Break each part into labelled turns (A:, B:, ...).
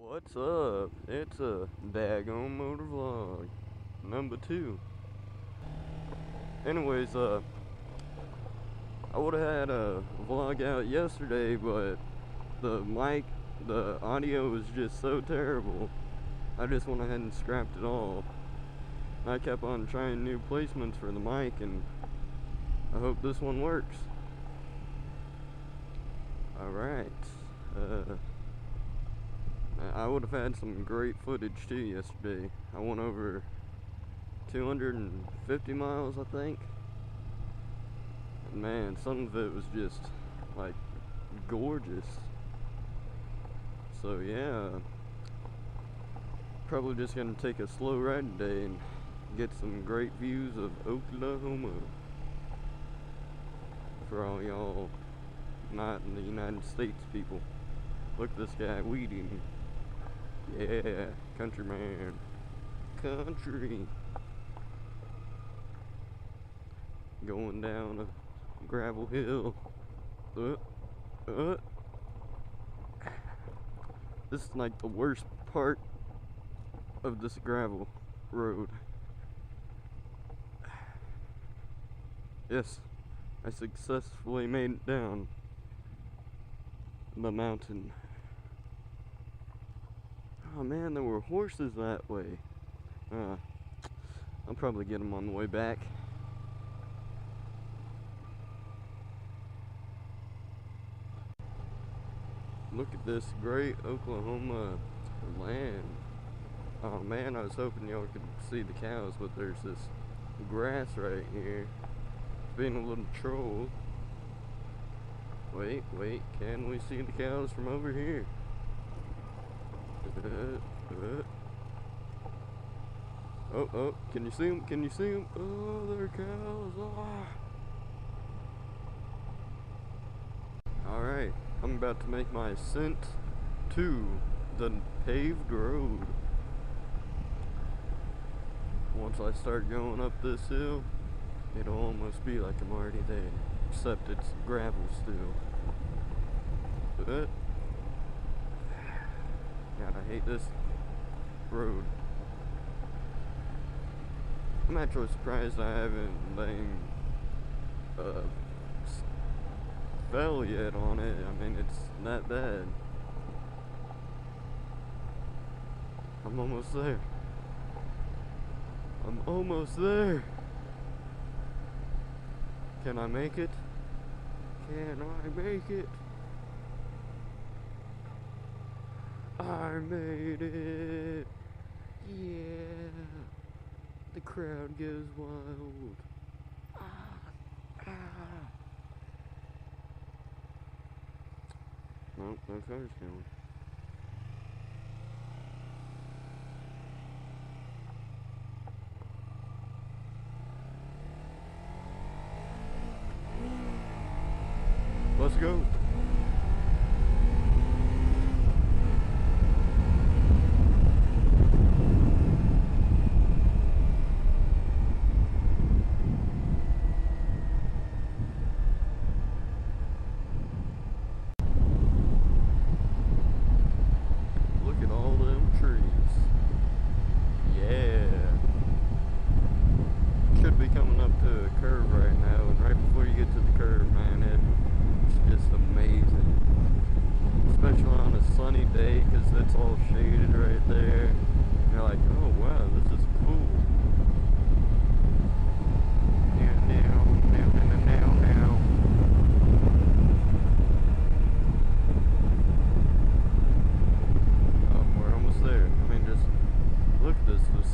A: What's up? It's a Dagum MotoVlog number 2. Anyways, I would have had a vlog out yesterday, but the audio was just so terrible. I just went ahead and scrapped it all. I kept on trying new placements for the mic, and I hope this one works. Alright, I would have had some great footage too yesterday. I went over 250 miles, I think. And man, some of it was just like gorgeous. So yeah, probably just gonna take a slow ride today and get some great views of Oklahoma for all y'all not in the United States people. Look at this guy weeding. Yeah, countryman. Country. Going down a gravel hill. This is like the worst part of this gravel road. Yes, I successfully made it down the mountain. Oh man, there were horses that way. I'll probably get them on the way back. Look at this great Oklahoma land. Oh man, I was hoping y'all could see the cows, but there's this grass right here. It's being a little troll. Wait, can we see the cows from over here? Oh, can you see them? Can you see them? Oh, there are cows. Alright, I'm about to make my ascent to the paved road. Once I start going up this hill, it'll almost be like I'm already there, except it's gravel still. God, I hate this road. I'm actually surprised I haven't fell yet on it. I mean, it's not bad. I'm almost there. I'm almost there. Can I make it? Can I make it? I made it. Yeah. The crowd goes wild. Nope, no cars going. Let's go.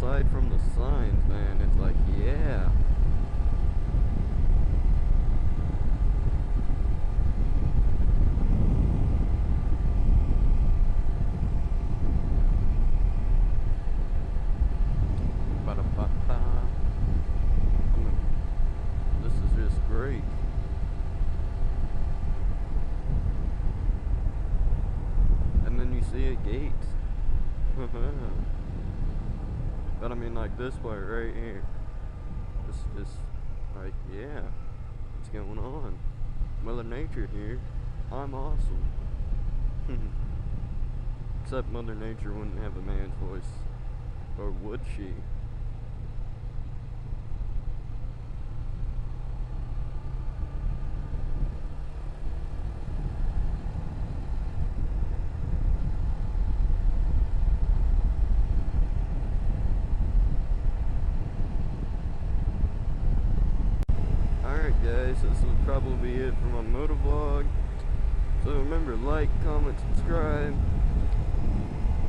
A: Aside from the signs, man, it's like, yeah. This is just great. And then you see a gate. But I mean, like this part right here. It's just like, yeah, what's going on? Mother Nature here. I'm awesome. Except Mother Nature wouldn't have a man's voice. Or would she? Alright guys, this will probably be it for my MotoVlog. So remember, like, comment, subscribe,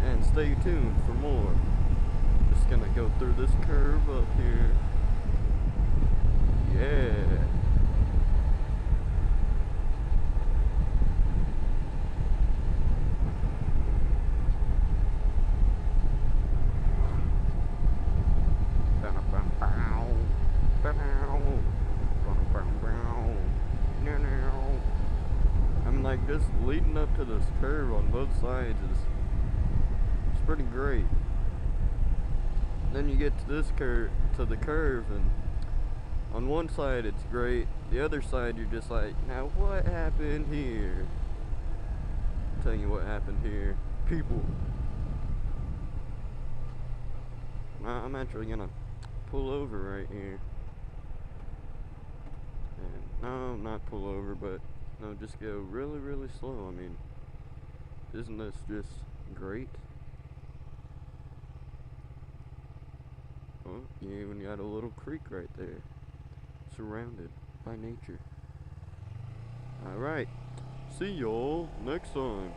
A: and stay tuned for more. Just gonna go through this curve up here. Yeah. I'm like, just leading up to this curve on both sides is it's pretty great. Then you get to this curve, to the curve, and on one side it's great, the other side you're just like, now what happened here? I'll tell you what happened here. People. I'm actually gonna pull over right here. And no, not pull over, but no, just go really, really slow. I mean, isn't this just great? Well, you even got a little creek right there, surrounded by nature. Alright, see y'all next time.